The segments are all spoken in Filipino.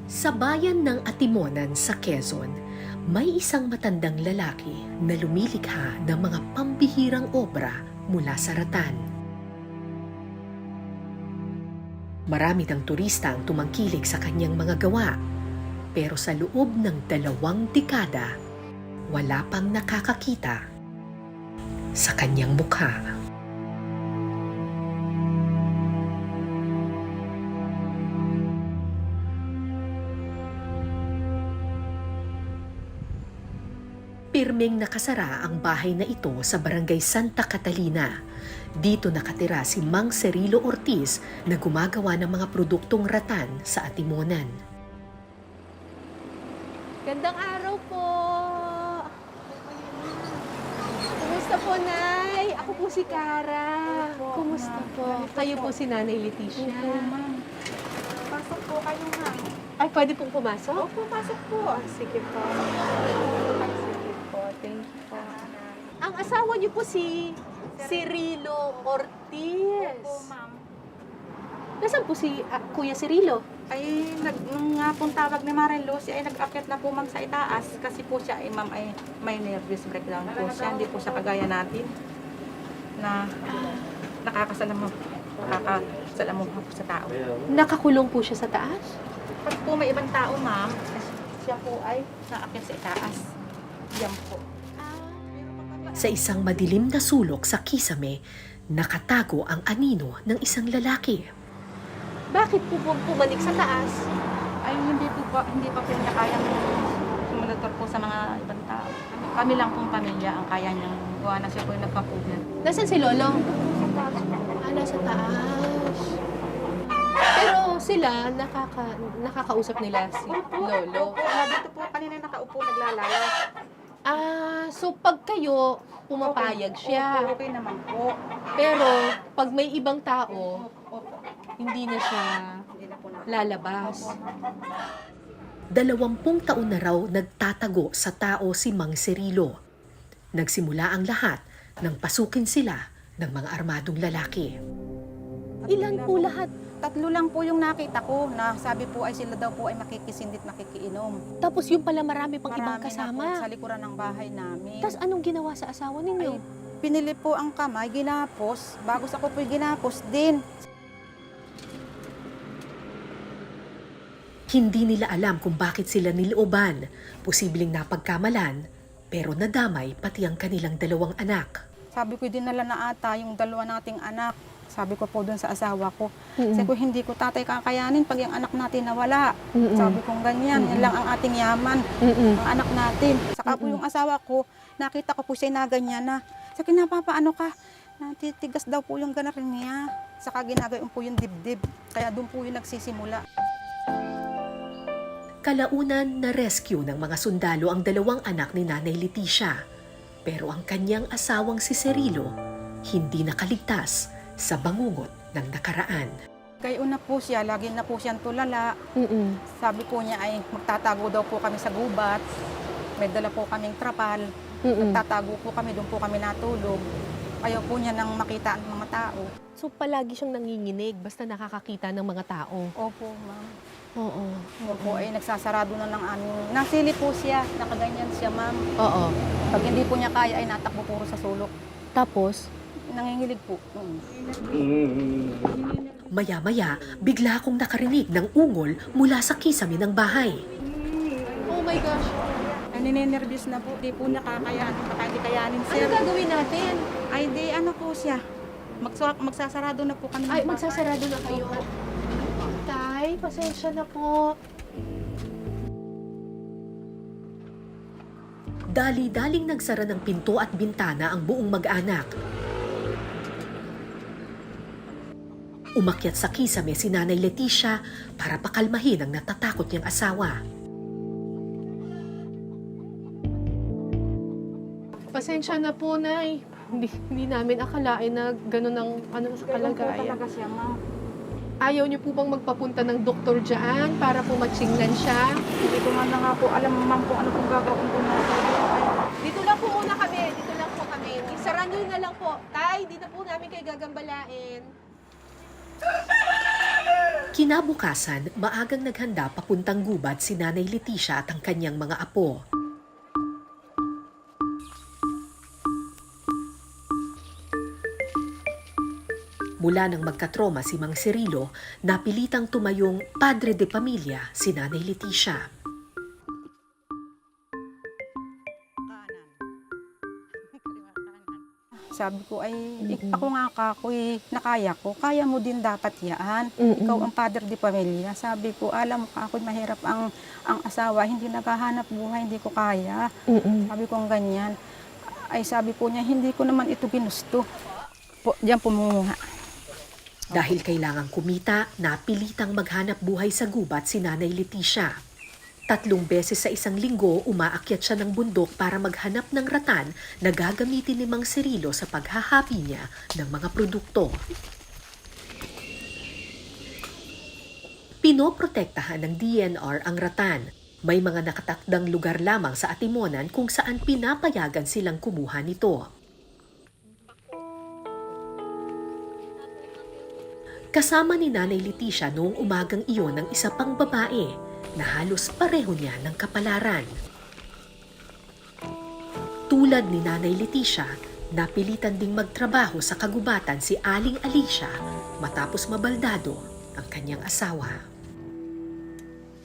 Sa bayan ng Atimonan sa Quezon, may isang matandang lalaki na lumilikha ng mga pambihirang obra mula sa Ratan. Marami ng turista ang tumangkilik sa kanyang mga gawa, pero sa loob ng 2 dekada, wala pang nakakakita sa kanyang mukha. Pirmeng nakasara ang bahay na ito sa Barangay Santa Catalina. Dito nakatira si Mang Cirilo Ortiz na gumagawa ng mga produktong ratan sa Atimonan. Gandang araw po! Kumusta po, Nay? Ako po si Cara. Kumusta po? Kayo po si Nanay Leticia. Opo, ma'am. Pasok po kayo, ma'am. Ay, pwede pong pumasok? Opo, pasok po. Sige po. Sige po. Thank you po. Ang asawa niyo po si Cirilo Ortiz. Opo, ma'am. Nasaan po si Kuya Cirilo? Ay, nung nga pong tawag ni Marilo, siya ay nag-akit na po, ma'am, sa itaas. Kasi po siya, ay, ma'am, ay may nervous breakdown po siya. Hindi po siya kagaya natin na nakakasalamuha po sa tao. Nakakulong po siya sa taas? Pag po may ibang tao, ma'am, siya po ay naakit sa itaas. Yan po. Sa isang madilim na sulok sa kisame, nakatago ang anino ng isang lalaki. Bakit po pumanik sa taas? Ay, hindi pa po niya kayang sumulator po sa mga ibang tao. Kami lang pong pamilya ang kaya niyang gawa na siya po yung nagpapunan. Nasaan si Lolo? Nasa taas. Pero sila, nakakausap nila si Lolo. Dito po kanina nakaupo naglalala. So pag kayo, pumapayag siya. Opo, okay naman po. Pero pag may ibang tao, Opo. hindi na siya Hindi na po na. lalabas. 20 taon na raw nagtatago sa tao si Mang Cirilo. Nagsimula ang lahat nang pasukin sila ng mga armadong lalaki. Ilan po lahat? 3 lang po yung nakita ko na sabi po ay sila daw po ay makikisindit, makikiinom. Tapos yung pala marami pang ibang Marami na po kasama. sa likuran ng bahay namin. Tapos anong ginawa sa asawa ninyo? Ay, pinili po ang kamay, ginapos. Bago sa ko po ginapos din. Hindi nila alam kung bakit sila nilooban, posibleng napagkamalan, pero nadamay pati ang kanilang 2 anak. Sabi ko dinala na ata yung 2 nating anak. Sabi ko po doon sa asawa ko. Sabi ko hindi ko tatay kakayanin pag yung anak natin nawala. Sabi ko ganyan, yan lang ang ating yaman, ang anak natin. Saka po yung asawa ko, nakita ko po siya na ganyan na. Sabi napapaano ka? Natitigas daw po yung ganarin niya. Saka ginagayon po yung dibdib. Kaya doon po yung nagsisimula. Kalaunan na rescue ng mga sundalo ang 2 anak ni Nanay Leticia. Pero ang kanyang asawang si Cirilo hindi nakaligtas sa bangungot ng nakaraan. Kaya una po siya, lagi na po siyang tulala. Sabi po niya ay magtatago daw po kami sa gubat. May dala po kaming trapal. Magtatago po kami, doon po kami natulog. Ayaw po niya nang makita ang mga tao. So palagi siyang nanginginig basta nakakakita ng mga tao. Opo, ma'am. Oo. Opo, ay nagsasarado na ng aming... Nasili po siya, nakaganyan siya, ma'am. Oo. Pag hindi po niya kaya, ay natakbo puro sa sulok. Tapos, Nangingilig po. Maya-maya, bigla akong nakarinig ng ungol mula sa kisame ng bahay. oh my gosh, Ay, ninenervyos na po. Di po nakakayanin. Baka hindi kayanin, ano sir. gagawin natin? Ay, di ano po siya. Magsasarado na po kami. ng Ay, bahay. magsasarado na kayo. Tay, pasensya na po. Dali-daling nagsara ng pinto at bintana ang buong mag-anak. Umakyat sa kisame si Nanay Leticia para pakalmahin ang natatakot niyang asawa. Pasensya na po, Nay. Hindi namin akalain na gano'n ang sa Ganun po kalagayan. talaga siya, ma'am. Ayaw niyo po bang magpapunta ng doktor dyan para po matsingnan siya? Hindi ko man na nga po alam, ma'am, kung ano pong gagawin ko na. Dito lang po muna kami. Dito lang po kami. Isara niyo na lang po. Tay, dito po namin kayo gagambalain. Kinabukasan, maagang naghanda papuntang gubat si Nanay Leticia at ang kanyang mga apo. Mula nang magkatroma si Mang Cirilo, napilitang tumayong padre de pamilya si Nanay Leticia. Sabi ko ay, ako nga kakoy, nakaya ko, kaya mo din dapat yan. Ikaw ang father de pamilya. Sabi ko, alam mo kakoy, mahirap ang asawa, hindi naghahanap buhay, hindi ko kaya. Sabi ko ganyan. Ay sabi po niya, hindi ko naman ito ginusto. Diyan pumunga. Dahil kailangang kumita, napilitang maghanap buhay sa gubat si Nanay Leticia. 3 beses sa isang linggo, umaakyat siya ng bundok para maghanap ng ratan na gagamitin ni Mang Cirilo sa paghahapi niya ng mga produkto. Pinoprotektahan ng DNR ang ratan. May mga nakatakdang lugar lamang sa Atimonan kung saan pinapayagan silang kumuha nito. Kasama ni Nanay Leticia noong umagang iyon ng isa pang babae na halos pareho niya ng kapalaran. Tulad ni Nanay Leticia, napilitan ding magtrabaho sa kagubatan si Aling Alicia matapos mabaldado ang kanyang asawa.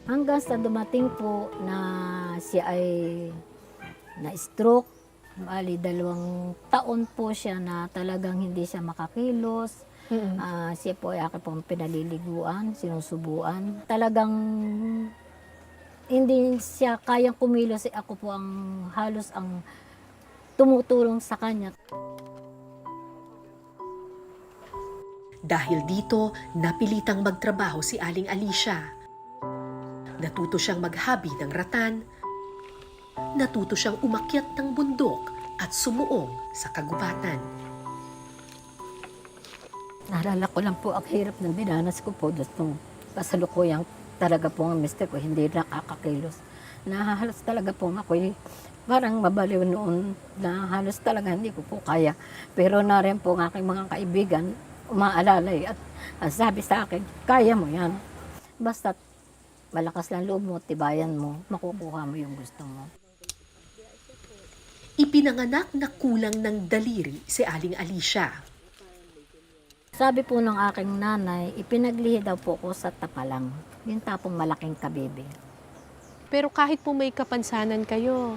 Hanggang sa dumating po na siya ay na-stroke, bali 2 taon po siya na talagang hindi siya makakilos. Siya po ay aking pong pinaliliguan, sinusubuan. Talagang hindi siya kayang kumilos, ako po ang halos ang tumutulong sa kanya. Dahil dito, napilitang magtrabaho si Aling Alicia. Natuto siyang maghabi ng ratan, natuto siyang umakyat ng bundok at sumuong sa kagubatan. Naalala ko lang po ang hirap ng dinanas ko po doon kasalukuyang talaga po ang mister ko, hindi nakakakilos. Nahahalos talaga po ako, parang mabaliw noon na halos talaga hindi ko po kaya. Pero na rin po ang aking mga kaibigan, umaalalay at sabi sa akin, kaya mo yan. Basta malakas lang loob mo, tibayan mo, makukuha mo yung gusto mo. Ipinanganak na kulang ng daliri si Aling Alicia. Sabi po ng aking nanay, ipinaglihi daw po ko sa tapalang. Yung tapong malaking kabebe. Pero kahit po may kapansanan kayo,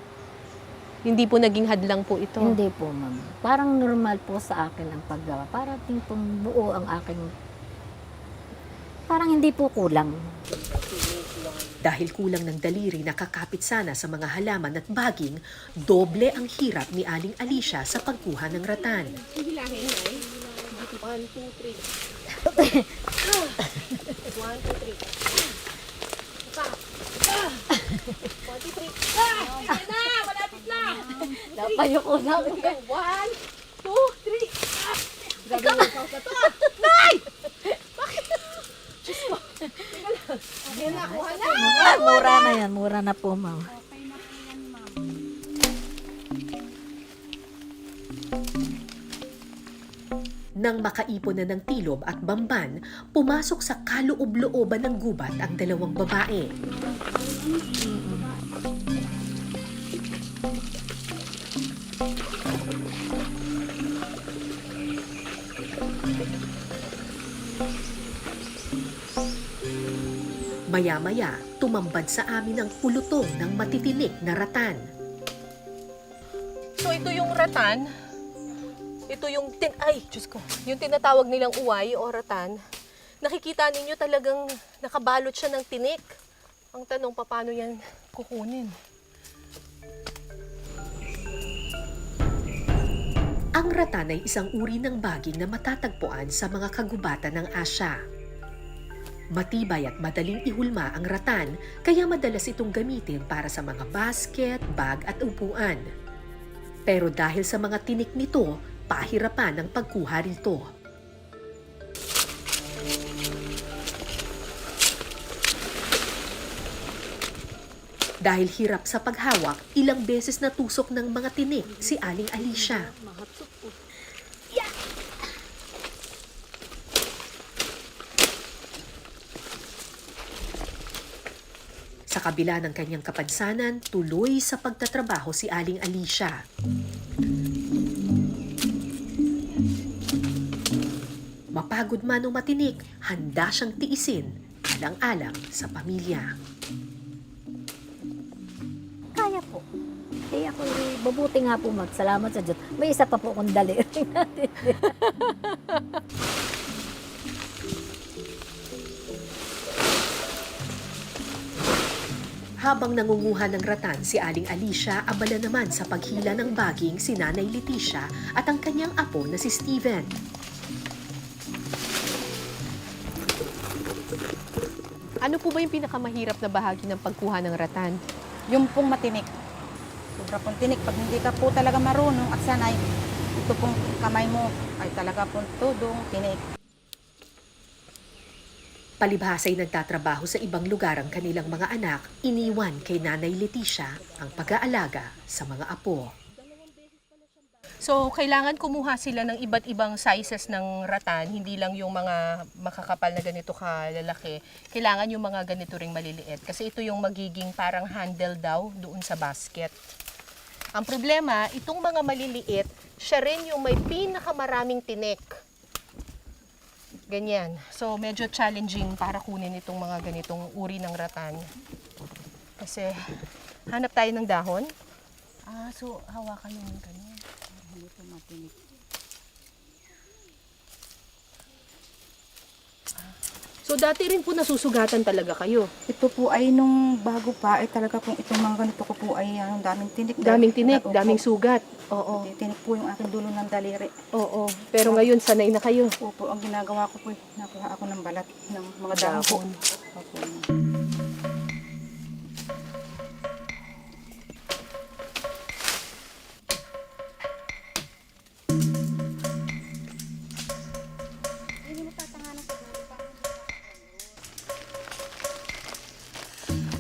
hindi po naging hadlang po ito. Hindi po, ma'am. Parang normal po sa akin ang paggawa. Parang pong buo ang aking... Parang hindi po kulang. Dahil kulang ng daliri nakakapit sana sa mga halaman at baging, doble ang hirap ni Aling Alicia sa pagkuha ng ratan. Hilahin na 1, 2, 3. 1, 2, 3. Pa. 1, 2, 3. Ayan na! Malapit na! Napayo ko na. 1, 2, 3. Gabi mo ikaw sa to. Nay! Bakit? Diyos ko. Teka lang. Ayan na, kuha na. Mura na yan. Mura na po, ma'am. Nang makaipon na ng tilob at bamban, pumasok sa kaloob-looban ng gubat ang 2 babae. Maya-maya, tumambad sa amin ang pulutong ng matitinik na ratan. So ito yung ratan. Ito yung Diyos ko, yung tinatawag nilang uway o ratan. Nakikita ninyo talagang nakabalot siya ng tinik. Ang tanong, paano yan kukunin? Ang ratan ay isang uri ng baging na matatagpuan sa mga kagubatan ng Asya. Matibay at madaling ihulma ang ratan, kaya madalas itong gamitin para sa mga basket, bag at upuan. Pero dahil sa mga tinik nito, pahirapan ang pagkuha rito. Dahil hirap sa paghawak, ilang beses natusok ng mga tinik si Aling Alicia. kabila ng kanyang kapansanan, tuloy sa pagtatrabaho si Aling Alicia. Mapagod man o matinik, handa siyang tiisin, alang-alang sa pamilya. Kaya po. Kaya ako, mabuti nga po magsalamat sa Diyos. May isa pa po akong daliri natin. Habang nangunguha ng ratan si Aling Alicia, abala naman sa paghila ng baging si Nanay Leticia at ang kanyang apo na si Steven. Ano po ba yung pinakamahirap na bahagi ng pagkuha ng ratan? Yung pong matinik. Sobra pong tinik. Pag hindi ka po talaga marunong at sanay, ito pong kamay mo ay talaga pong tudong tinik. Palibhas ay nagtatrabaho sa ibang lugar ang kanilang mga anak, iniwan kay Nanay Leticia ang pag-aalaga sa mga apo. So, kailangan kumuha sila ng iba't ibang sizes ng ratan, hindi lang yung mga makakapal na ganito kalalaki. Kailangan yung mga ganito ring maliliit. Kasi ito yung magiging parang handle daw doon sa basket. Ang problema, itong mga maliliit, siya rin yung may pinakamaraming tinik. Ganyan. So, medyo challenging para kunin itong mga ganitong uri ng ratan. Kasi, hanap tayo ng dahon. So, hawakan mo ng ganyan. Ito matinik. So, dati rin po nasusugatan talaga kayo. Ito po ay nung bago pa ay talaga pong itong mga ganito ko po ay daming tinik. Daming tinik, Opo. daming sugat. Oo. Tinik po yung aking dulo ng daliri. Oo. Pero ngayon, sanay na kayo. Opo, ang ginagawa ko po, nakuha ako ng balat ng mga dahon. Opo.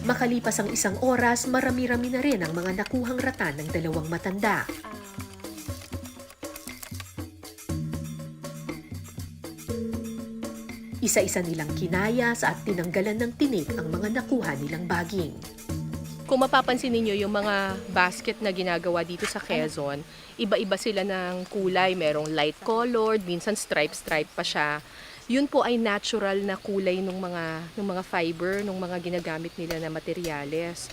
Makalipas ang isang oras, marami-rami na rin ang mga nakuhang ratan ng dalawang matanda. Isa-isa nilang kinayas at tinanggalan ng tinik ang mga nakuha nilang baging. Kung mapapansin ninyo yung mga basket na ginagawa dito sa Quezon, iba-iba sila ng kulay. Merong light colored, minsan stripe-stripe pa siya. Yun po ay natural na kulay ng mga fiber, ng mga ginagamit nila na materyales.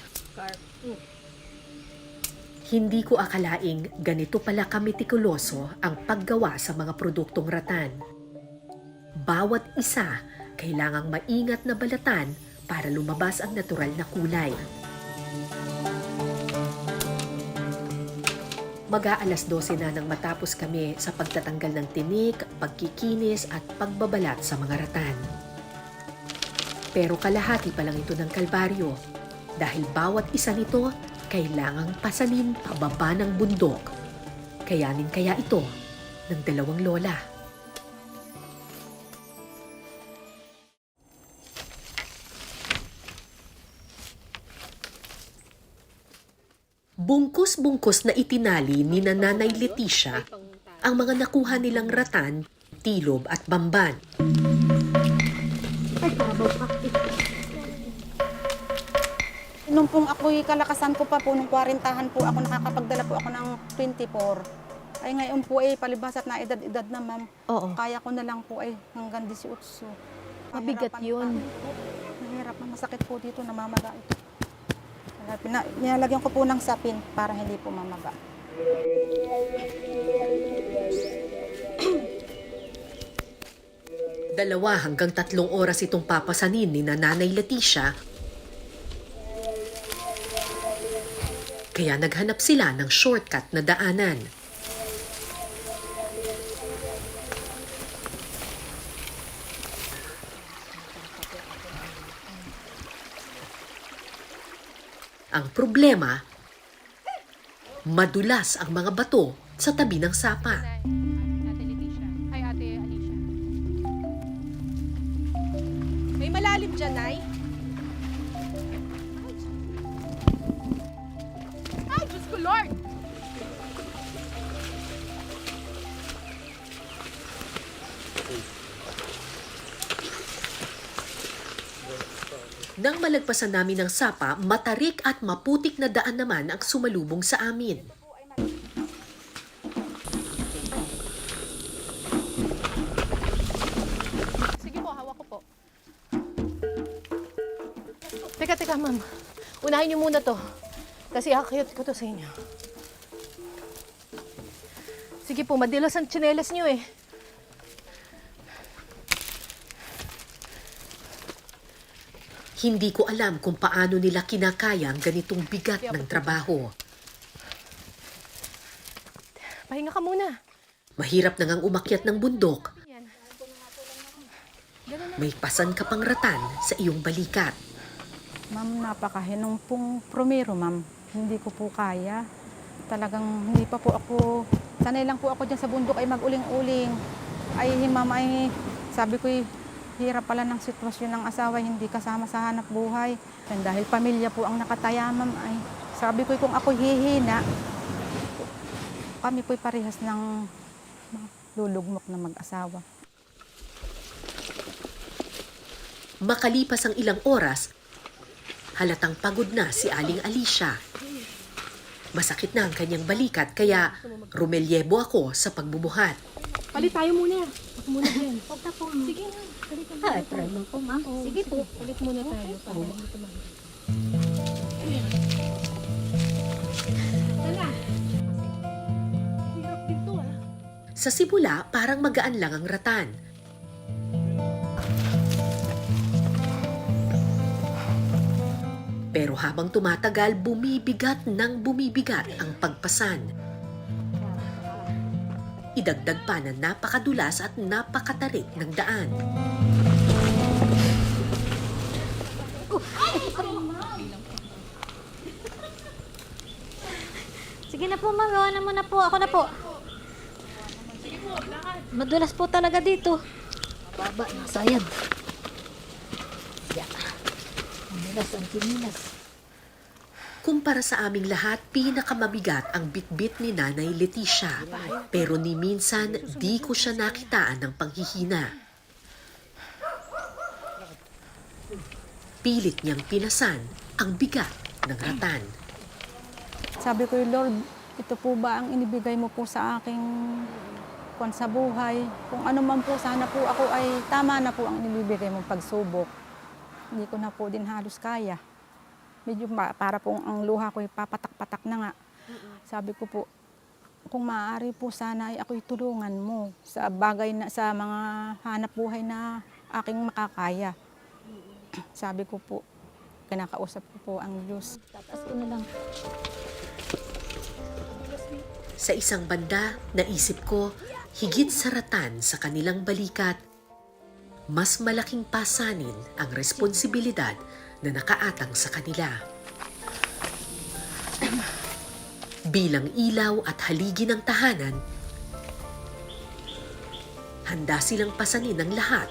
Hindi ko akalaing ganito pala kametikuloso ang paggawa sa mga produktong ratan. Bawat isa kailangang maingat na balatan para lumabas ang natural na kulay. Mag-aalas 12 na nang matapos kami sa pagtatanggal ng tinik, pagkikinis at pagbabalat sa mga ratan. Pero kalahati pa lang ito ng kalbaryo dahil bawat isa nito kailangang pasanin pababa ng bundok. Kayanin kaya ito ng dalawang lola. Bungkus-bungkus na itinali ni Nanay Leticia ang mga nakuha nilang ratan, tilob at bamban. Nung pong ako'y kalakasan ko pa po, nung 40-han po ako, nakakapagdala po ako ng 24. Ay ngayon po ay palibhas at na edad na ma'am. Oo. Kaya ko na lang po ay hanggang 18. Mabigat yun. Mahirap na, masakit po dito, namamaga ito. Nilalagyan ko po ng sapin para hindi po mamaga. Dalawa hanggang 3 oras itong papasanin ni Nanay Leticia. Kaya naghanap sila ng shortcut na daanan. Ang problema, madulas ang mga bato sa tabi ng sapa. Ate Leticia. Ay, Ate Alicia. May malalim dyan, Nay. Ay, Diyos ko, Lord! Nang malagpasan namin ng sapa, matarik at maputik na daan naman ang sumalubong sa amin. Sige po, hawak ko po. Teka, ma'am. Unahin niyo muna to. Kasi akayot ko to sa inyo. Sige po, madilas ang tsinelas niyo eh. Hindi ko alam kung paano nila kinakaya ang ganitong bigat ng trabaho. Pahinga ka muna. Mahirap na ngang umakyat ng bundok. Yan. May pasan ka pang ratan sa iyong balikat. Ma'am, napakahinong pong promero, ma'am. Hindi ko po kaya. Talagang hindi pa po ako, sanay lang po ako dyan sa bundok ay mag-uling-uling. Ay, ma'am, ay sabi ko, hirap pala ng sitwasyon ng asawa, hindi kasama sa hanap buhay. And dahil pamilya po ang nakataya, ma'am, ay sabi ko, kung ako hihina, kami po'y parehas ng lulugmok na mag-asawa. Makalipas ang ilang oras, halatang pagod na si Aling Alicia. Masakit na ang kanyang balikat kaya rumelyebo ako sa pagbubuhat. Palit tayo muna. Huwag muna dyan. Huwag na po. Sige na. Ay, try mo po, ma'am. Sige po. Palit muna tayo. Para hindi tumama. Tala. Hirap dito ah. Sa simula, parang magaan lang ang ratan. Pero habang tumatagal, bumibigat ng bumibigat ang pagpasan. Idagdag pa na napakadulas at napakatarik ng daan. Sige na po, magawa na muna po. Ako na po. Madulas po talaga dito. Baba, nasayad. Yan. Madulas ang kinilas. Kumpara sa aming lahat, pinakamabigat ang bitbit ni Nanay Leticia. Pero ni minsan, di ko siya nakitaan ng panghihina. Pilit niyang pinasan ang bigat ng ratan. Sabi ko, Lord, ito po ba ang inibigay mo po sa aking kwan sa buhay? Kung ano man po, sana po ako ay tama na po ang inibigay mong pagsubok. Hindi ko na po din halos kaya. Medyo para po ang luha ko ay papatak-patak na nga. Sabi ko po, kung maaari po sana ay ako'y tulungan mo sa bagay na, sa mga hanap buhay na aking makakaya. Sabi ko po, kinakausap ko po ang Diyos. Tatas ko na lang. Sa isang banda, naisip ko, higit sa ratan sa kanilang balikat, mas malaking pasanin ang responsibilidad na nakaatang sa kanila. Bilang ilaw at haligi ng tahanan, handa silang pasanin ng lahat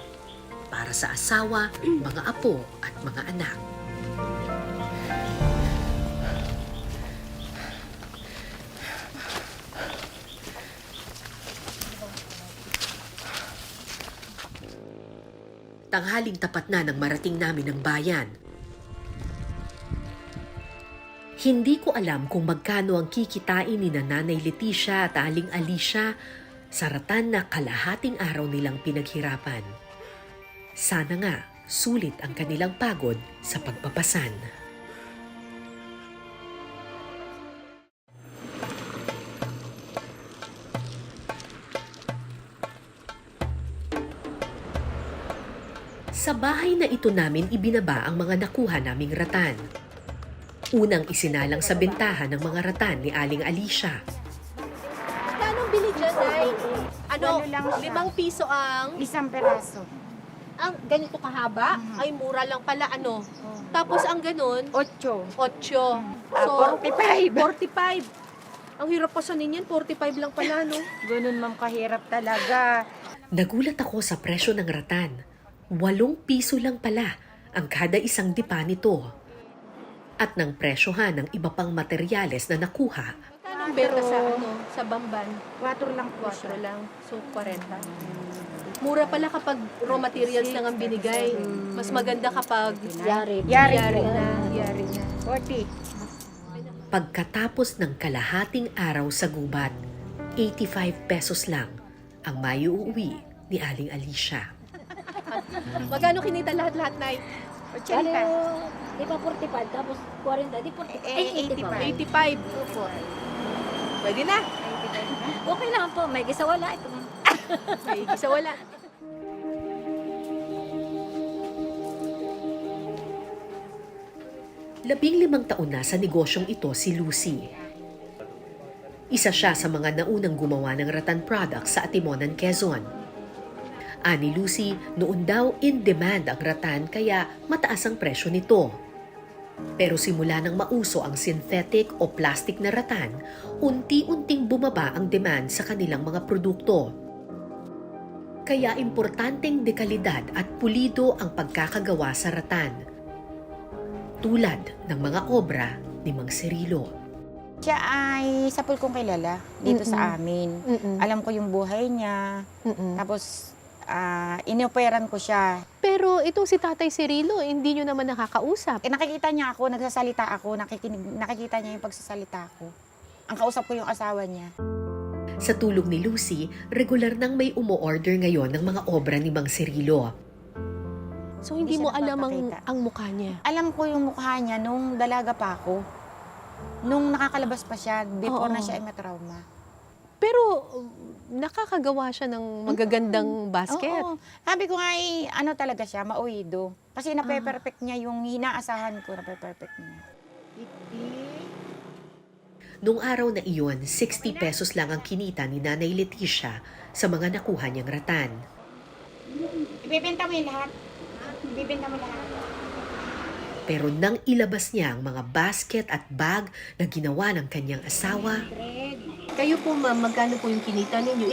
para sa asawa, mga apo at mga anak. Tanghaling tapat na nang marating namin ang bayan. Hindi ko alam kung magkano ang kikitain ni Nanay Leticia at Aling Alicia sa ratan na kalahating araw nilang pinaghirapan. Sana nga sulit ang kanilang pagod sa pagpapasan. Sa bahay na ito namin ibinaba ang mga nakuha naming ratan. Unang isinalang sa bentahan ng mga ratan ni Aling Alicia. Kano bili dyan, Nay? Ano, Walo lang siya. 5 piso ang... Isang peraso. Ang ganito kahaba? Ay, mura lang pala, ano? Tapos ang ganun, 8. 8. So, 45. 45. Ang hirap pa sa ninyan, 45 lang pala, no? Ganun, ma'am, kahirap talaga. Nagulat ako sa presyo ng ratan. 8 piso lang pala ang kada isang dipa nito. At ng presyohan ng iba pang materyales na nakuha, Magkano ang benta sa, ano, sa Bamban? 4 lang po 4 siya. lang. So, 40. Mura pala kapag raw materials lang ang binigay. Mas maganda kapag Yari. Yari na. Yari na. 40. Pagkatapos ng kalahating araw sa gubat, 85 pesos lang ang maiuwi ni Aling Alicia. Magkano kinita lahat-lahat, Nay? 80. Di ba 45, tapos 40, di 45. Ay, 85. 85. Opo. Pwede na. Okay lang po, may gisa wala. Ito ma'am. May isa wala. Labing-limang taon na sa negosyong ito si Lucy. Isa siya sa mga naunang gumawa ng rattan products sa Atimonan, Quezon. Ani Lucy, noon daw in demand ang rattan kaya mataas ang presyo nito. Pero simula nang mauso ang synthetic o plastic na rattan, unti-unting bumaba ang demand sa kanilang mga produkto. Kaya importanteng dekalidad at pulido ang pagkakagawa sa rattan. Tulad ng mga obra ni Mang Cirilo. Siya ay sapul kong kilala dito sa amin. Alam ko yung buhay niya. Tapos, inoperan ko siya. Pero itong si Tatay Cirilo, hindi nyo naman nakakausap. Nakikita niya ako, nagsasalita ako, nakikita niya yung pagsasalita ko. Ang kausap ko yung asawa niya. Sa tulong ni Lucy, regular nang may umo-order ngayon ng mga obra ni Mang Cirilo. So hindi Hindi mo siya alam nagpapakita. ang mukha niya. Alam ko yung mukha niya nung dalaga pa ako. Nung nakakalabas pa siya, before Oo. na siya ay matrauma. Pero nakakagawa siya ng magagandang basket. Oo. Sabi ko nga, ano talaga siya, mauwido. Kasi nape-perfect niya yung inaasahan ko, nape-perfect niya. Noong araw na iyon, 60 pesos lang ang kinita ni Nanay Leticia sa mga nakuha niyang rattan. Ibibenta mo yung lahat. Ibibenta mo lahat. Pero nang ilabas niya ang mga basket at bag na ginawa ng kanyang asawa, Kayo po ma'am, magkano po yung kinita ninyo?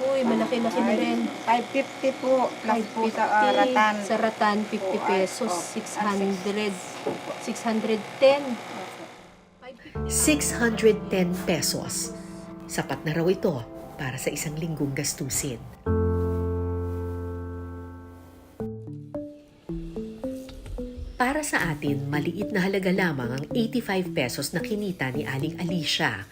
Uy, malaki-laki na rin. 550 po, plus po sa ratan. Sa ratan, 50 pesos. 600. 610. 610 pesos. Sapat na raw ito para sa isang linggong gastusin. Para sa atin, maliit na halaga lamang ang 85 pesos na kinita ni Aling Alicia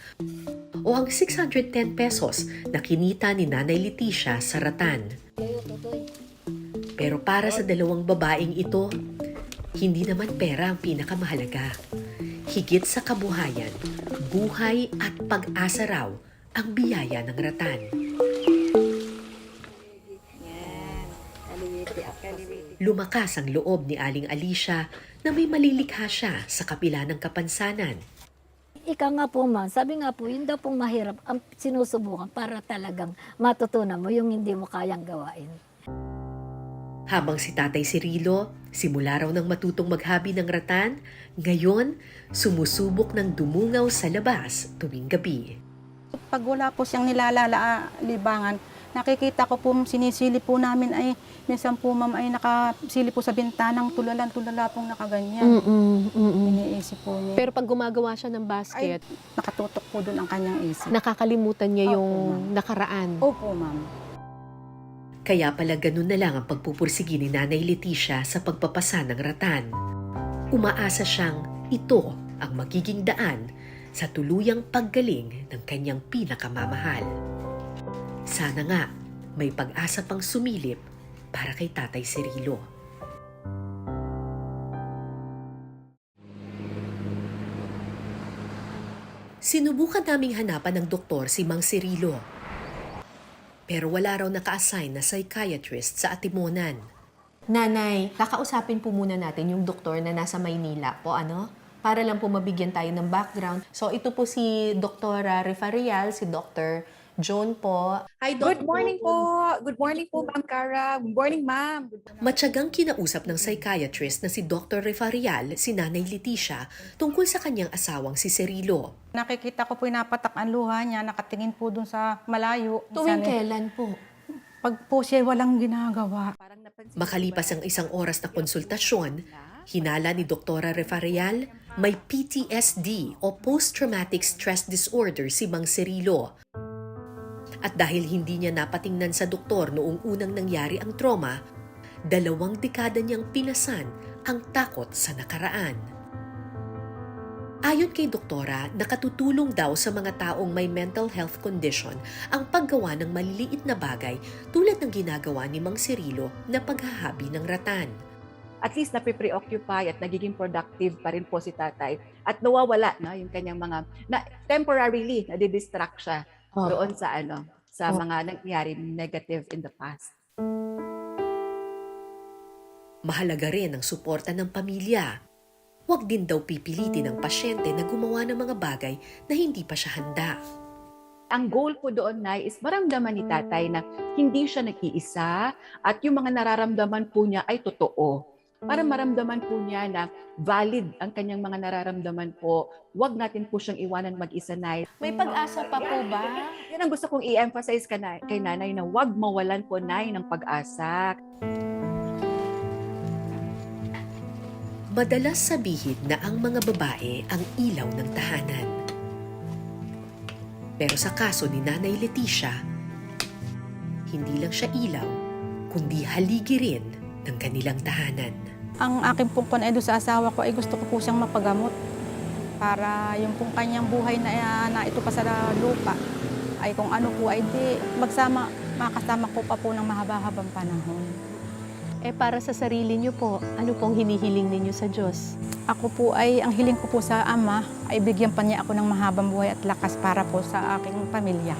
o ang 610 pesos na kinita ni Nanay Leticia sa rattan. Pero para sa dalawang babaeng ito, hindi naman pera ang pinakamahalaga. Higit sa kabuhayan, buhay at pag-asa raw ang biyaya ng rattan. Lumakas ang loob ni Aling Alicia na may malilikha siya sa kapila ng kapansanan. Ika nga po ma'am, sabi nga po, yun daw pong mahirap ang sinusubukan para talagang matutunan mo yung hindi mo kayang gawain. Habang si Tatay Cirilo, simula raw ng matutong maghabi ng rattan, ngayon sumusubok ng dumungaw sa labas tuwing gabi. Pag wala po siyang libangan, nakikita ko po, sinisili po namin ay, minsan po ma'am ay nakasili po sa bintanang tulala pong nakaganyan. Iniisip po niya. Pero pag gumagawa siya ng basket, Nakatutok po doon ang kanyang isip. nakakalimutan niya Opo, yung ma'am. nakaraan. Opo, ma'am. Kaya pala ganun na lang ang pagpupursigi ni Nanay Leticia sa pagpapasa ng rattan. Umaasa siyang ito ang magiging daan sa tuluyang paggaling ng kanyang pinakamamahal. Sana nga may pag-asa pang sumilip para kay Tatay Cirilo. Sinubukan naming hanapan ng doktor si Mang Cirilo. Pero wala raw naka-assign na psychiatrist sa Atimonan. Nanay, kakausapin po muna natin yung doktor na nasa Maynila po, ano? Para lang po mabigyan tayo ng background. So, ito po si Dr. Refarial, si Dr. Joan po. Hi, Good morning po. Good morning po, Ma'am Cara. Good morning, Ma'am. Matyagang kinausap ng psychiatrist na si Dr. Refarial si Nanay Leticia tungkol sa kanyang asawang si Cirilo. Nakikita ko po napatak ang luha niya, nakatingin po doon sa malayo. Tuwing Sana- kailan po? Pag po siya walang ginagawa. Makalipas ang isang oras na konsultasyon, hinala ni Dr. Refarial may PTSD o Post-Traumatic Stress Disorder si Mang Cirilo. At dahil hindi niya napatingnan sa doktor noong unang nangyari ang trauma, 2 dekada niyang pinasan ang takot sa nakaraan. Ayon kay doktora, nakatutulong daw sa mga taong may mental health condition ang paggawa ng maliliit na bagay tulad ng ginagawa ni Mang Cirilo na paghahabi ng ratan. At least napipreoccupy at nagiging productive pa rin po si tatay. At nawawala yung kanyang mga, temporarily nadidistract siya doon sa mga nangyari negative in the past. Mahalaga rin ang suporta ng pamilya. Huwag din daw pipilitin ng pasyente na gumawa ng mga bagay na hindi pa siya handa. Ang goal po doon, Nay, is maramdaman ni tatay na hindi siya nag-iisa at yung mga nararamdaman po niya ay totoo. Para maramdaman po niya na valid ang kanyang mga nararamdaman po, huwag natin po siyang iwanan mag-isa, Nay. May pag-asa pa po ba? Yan ang gusto kong i-emphasize kay nanay na huwag mawalan po, Nay, ng pag-asa. Madalas sabihin na ang mga babae ang ilaw ng tahanan. Pero sa kaso ni Nanay Leticia, hindi lang siya ilaw, kundi haligi rin ng kanilang tahanan. Ang akin pong panaido sa asawa ko ay gusto ko po siyang mapagamot para yung pong kanyang buhay na ito pa sa lupa ay kung ano po ay di makasama ko pa po ng mahaba-habang panahon. Para sa sarili niyo po, ano pong hinihiling ninyo sa Diyos? Ako po ang hiling ko po sa Ama ay bigyan pa niya ako ng mahabang buhay at lakas para po sa aking pamilya.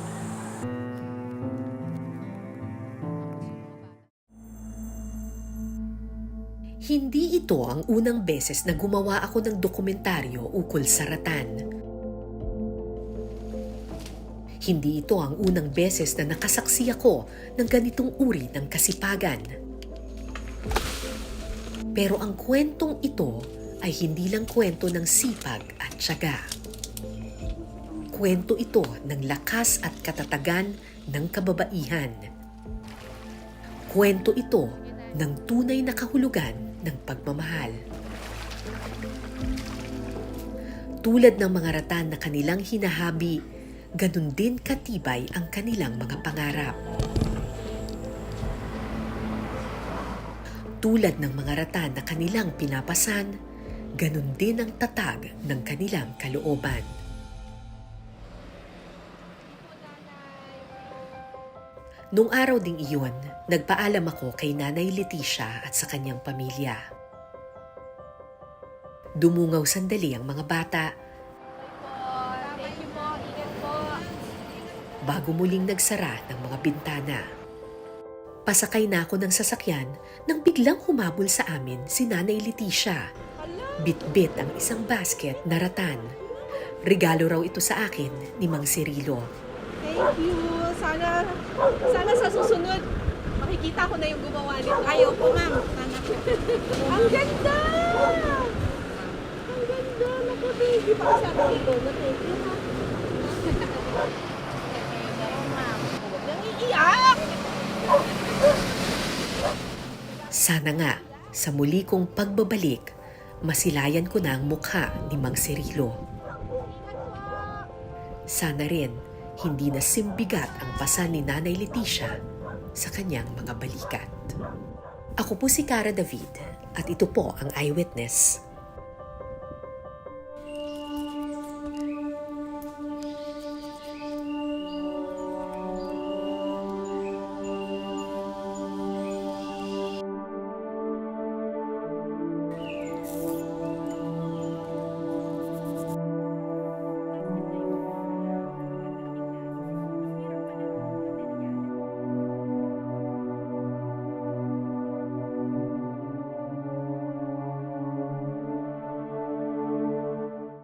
Hindi ito ang unang beses na gumawa ako ng dokumentaryo ukol sa ratan. Hindi ito ang unang beses na nakasaksi ako ng ganitong uri ng kasipagan. Pero ang kwentong ito ay hindi lang kwento ng sipag at tiyaga. Kwento ito ng lakas at katatagan ng kababaihan. Kwento ito ng tunay na kahulugan ng pagmamahal. Tulad ng mga ratan na kanilang hinahabi, ganun din katibay ang kanilang mga pangarap. Tulad ng mga ratan na kanilang pinapasan, ganun din ang tatag ng kanilang kalooban. Nung araw ding iyon, nagpaalam ako kay Nanay Leticia at sa kanyang pamilya. Dumungaw sandali ang mga bata. Bago muling nagsara ng mga bintana. Pasakay na ako ng sasakyan nang biglang humabol sa amin si Nanay Leticia. Bit-bit ang isang basket na ratan. Regalo raw ito sa akin ni Mang Cirilo. Thank you. Sana sa susunod, makikita ko na yung gumawa nito. Ayaw po, ma'am. Ang ganda! Ang ganda! Naku, baby. Pakisabi dito. Thank you, ha? Huwag nang iiyak! Sana nga, sa muli kong pagbabalik, masilayan ko na ang mukha ni Mang Cirilo. Sana rin, hindi na simbigat ang pasan ni Nanay Leticia sa kanyang mga balikat. Ako po si Cara David at ito po ang Eyewitness.